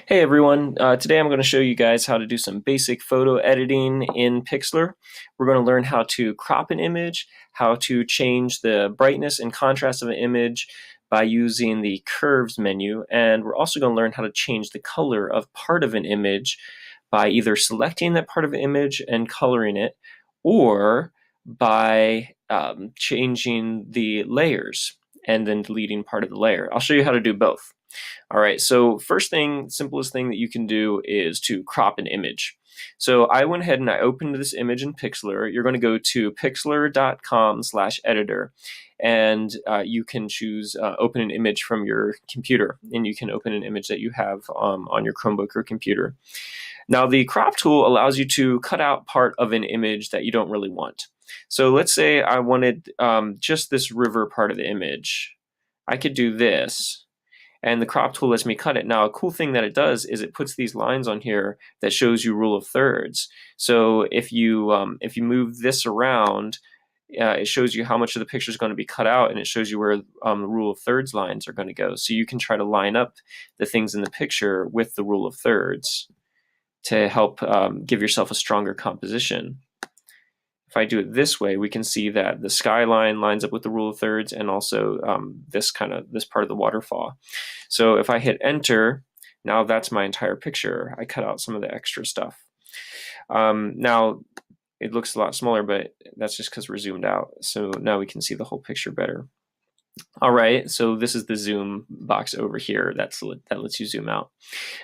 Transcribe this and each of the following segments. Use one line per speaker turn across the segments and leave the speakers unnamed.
Hey everyone, today I'm going to show you guys how to do some basic photo editing in Pixlr. We're going to learn how to crop an image, how to change the brightness and contrast of an image by using the curves menu, and we're also going to learn how to change the color of part of an image by either selecting that part of an image and coloring it, or by changing the layers and then deleting part of the layer. I'll show you how to do both. All right, so first thing, simplest thing that you can do is to crop an image. So I went ahead and I opened this image in Pixlr. You're going to go to pixlr.com/editor, and you can choose open an image from your computer, and you can open an image that you have on your Chromebook or computer. Now the crop tool allows you to cut out part of an image that you don't really want. So let's say I wanted just this river part of the image. I could do this, and the crop tool lets me cut it. Now, a cool thing that it does is it puts these lines on here that shows you rule of thirds. So if you move this around, it shows you how much of the picture is going to be cut out, and it shows you where the rule of thirds lines are going to go. So you can try to line up the things in the picture with the rule of thirds to help give yourself a stronger composition. If I do it this way, we can see that the skyline lines up with the rule of thirds, and also this part of the waterfall. So if I hit enter, now that's my entire picture. I cut out some of the extra stuff. Now it looks a lot smaller, but that's just because we're zoomed out. So now we can see the whole picture better. All right, so this is the zoom box over here that lets you zoom out.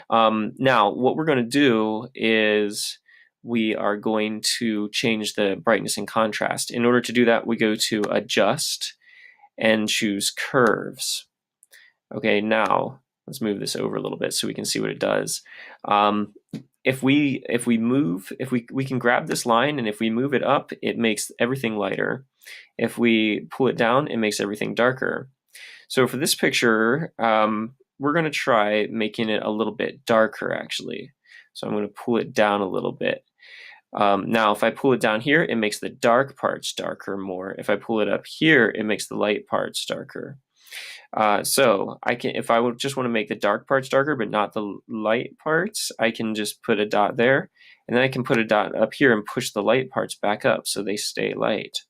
Now what we're going to do is we are going to change the brightness and contrast. In order to do that, we go to Adjust and choose Curves. Okay, now let's move this over a little bit so we can see what it does. If we can grab this line, and if we move it up, it makes everything lighter. If we pull it down, it makes everything darker. So for this picture, we're going to try making it a little bit darker, actually. So I'm going to pull it down a little bit. Now, if I pull it down here, it makes the dark parts darker more. If I pull it up here, it makes the light parts darker. So I can, if I just want to make the dark parts darker but not the light parts, I can just put a dot there, and then I can put a dot up here and push the light parts back up so they stay light.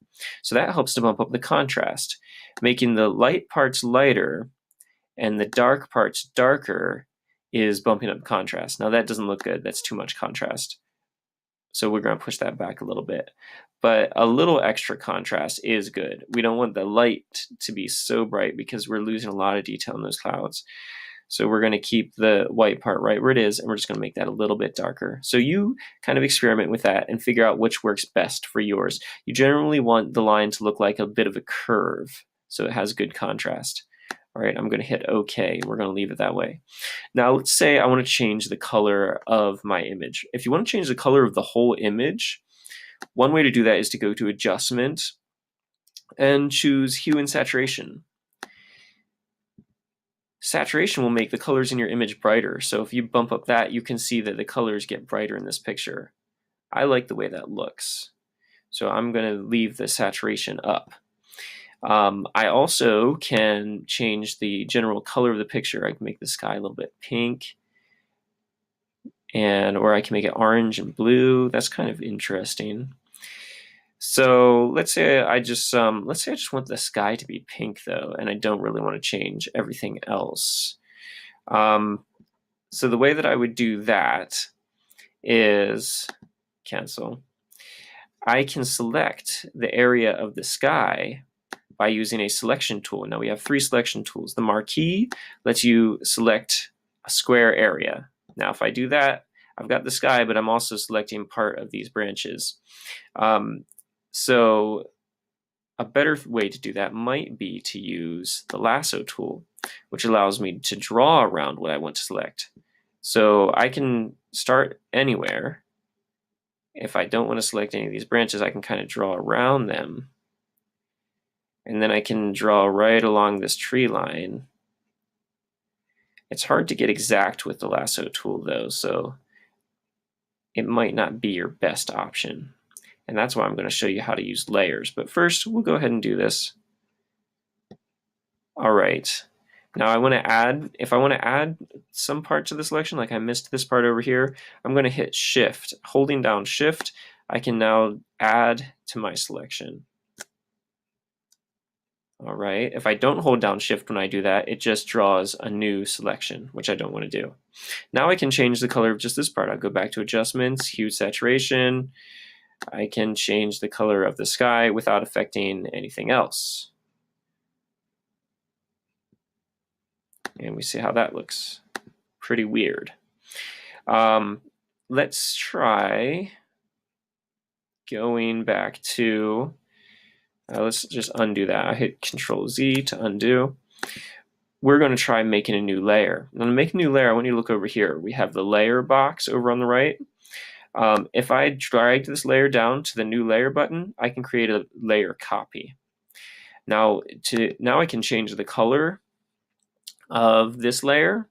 So that helps to bump up the contrast. Making the light parts lighter and the dark parts darker is bumping up contrast. Now that doesn't look good. That's too much contrast. So we're going to push that back a little bit. But a little extra contrast is good. We don't want the light to be so bright because we're losing a lot of detail in those clouds. So we're going to keep the white part right where it is, and we're just going to make that a little bit darker. So you kind of experiment with that and figure out which works best for yours. You generally want the line to look like a bit of a curve, so it has good contrast. All right, I'm going to hit OK. We're going to leave it that way. Now, let's say I want to change the color of my image. If you want to change the color of the whole image, one way to do that is to go to Adjustment and choose Hue and Saturation. Saturation will make the colors in your image brighter. So if you bump up that, you can see that the colors get brighter in this picture. I like the way that looks. So I'm going to leave the saturation up. I also can change the general color of the picture. I can make the sky a little bit pink, or I can make it orange and blue. That's kind of interesting. So let's say I just want the sky to be pink though, and I don't really want to change everything else. So the way that I would do that is cancel. I can select the area of the sky by using a selection tool. Now we have 3 selection tools. The marquee lets you select a square area. Now if I do that, I've got the sky, but I'm also selecting part of these branches. So a better way to do that might be to use the lasso tool, which allows me to draw around what I want to select. So I can start anywhere. If I don't want to select any of these branches, I can kind of draw around them. And then I can draw right along this tree line. It's hard to get exact with the lasso tool though, so it might not be your best option. And that's why I'm going to show you how to use layers. But first, we'll go ahead and do this. All right. Now I want to add, if I want to add some part to the selection, like I missed this part over here, I'm going to hit Shift. Holding down Shift, I can now add to my selection. All right, if I don't hold down Shift when I do that, it just draws a new selection, which I don't want to do. Now I can change the color of just this part. I'll go back to Adjustments, Hue, Saturation. I can change the color of the sky without affecting anything else. And we see how that looks. Pretty weird. Let's try going back to, let's just undo that. I hit Control Z to undo. We're going to try making a new layer. Now to make a new layer, I want you to look over here. We have the layer box over on the right. If I drag this layer down to the new layer button, I can create a layer copy. Now I can change the color of this layer.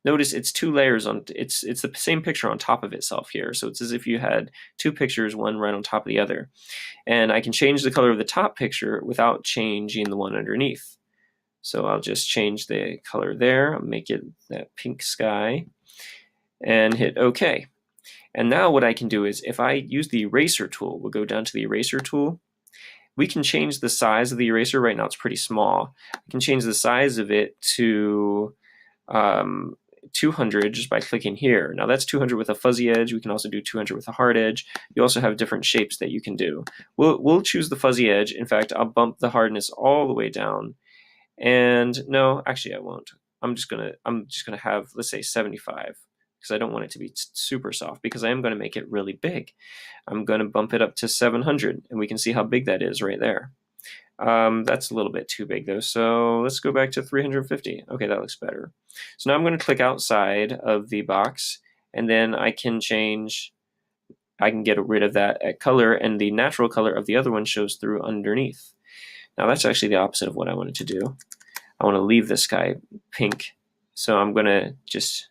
Notice it's two layers on, it's the same picture on top of itself here. So it's as if you had two pictures, one right on top of the other. And I can change the color of the top picture without changing the one underneath. So I'll just change the color there. I'll make it that pink sky and hit OK. And now what I can do is if I use the eraser tool, we'll go down to the eraser tool. We can change the size of the eraser. Right now it's pretty small. I can change the size of it to 200 just by clicking here. Now that's 200 with a fuzzy edge. We can also do 200 with a hard edge. You also have different shapes that you can do. We'll choose the fuzzy edge. In fact, I'll bump the hardness all the way down. And no, actually I won't. I'm just gonna have, let's say 75, because I don't want it to be super soft, because I am going to make it really big. I'm going to bump it up to 700, and we can see how big that is right there. That's a little bit too big though, so let's go back to 350. Okay, that looks better. So now I'm going to click outside of the box, and then I can get rid of that color, and the natural color of the other one shows through underneath. Now that's actually the opposite of what I wanted to do. I want to leave the sky pink, so I'm going to just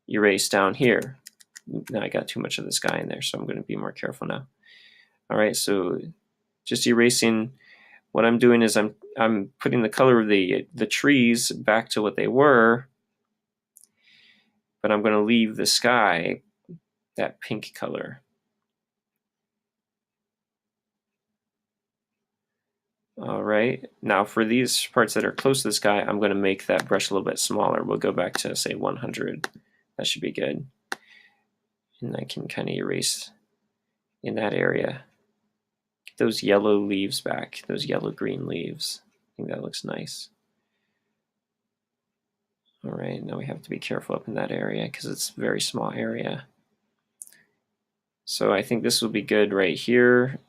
erase down here. Now I got too much of the sky in there, so I'm going to be more careful now. All right, so just erasing. What I'm doing is I'm putting the color of the trees back to what they were, but I'm going to leave the sky that pink color. All right, now for these parts that are close to the sky, I'm going to make that brush a little bit smaller. We'll go back to say 100. That should be good. And I can kind of erase in that area. Get those yellow leaves back, those yellow-green leaves. I think that looks nice. All right, now we have to be careful up in that area because it's a very small area. So I think this will be good right here.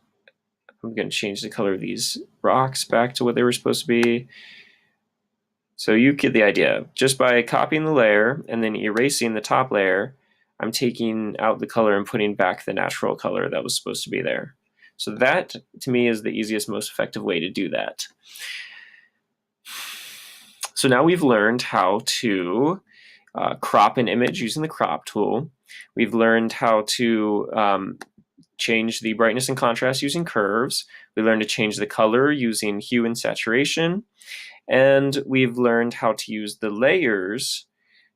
I'm going to change the color of these rocks back to what they were supposed to be. So you get the idea. Just by copying the layer and then erasing the top layer, I'm taking out the color and putting back the natural color that was supposed to be there. So that, to me, is the easiest, most effective way to do that. So now we've learned how to crop an image using the crop tool. We've learned how to change the brightness and contrast using curves. We learned to change the color using hue and saturation. And we've learned how to use the layers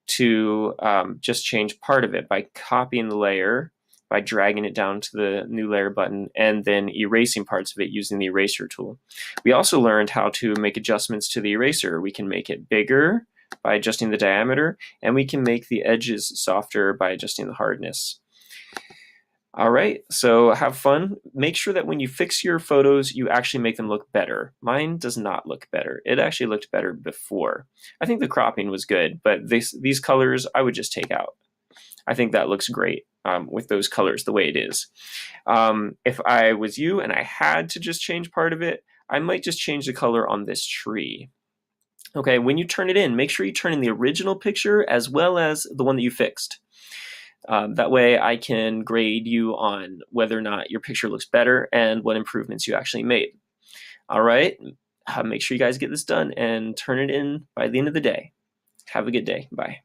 to just change part of it by copying the layer, by dragging it down to the new layer button, and then erasing parts of it using the eraser tool. We also learned how to make adjustments to the eraser. We can make it bigger by adjusting the diameter, and we can make the edges softer by adjusting the hardness. All right, so have fun. Make sure that when you fix your photos, you actually make them look better. Mine does not look better. It actually looked better before. I think the cropping was good, but these colors I would just take out. I think that looks great with those colors the way it is. If I was you and I had to just change part of it, I might just change the color on this tree. Okay, when you turn it in, make sure you turn in the original picture as well as the one that you fixed. That way I can grade you on whether or not your picture looks better and what improvements you actually made. All right, make sure you guys get this done and turn it in by the end of the day. Have a good day. Bye.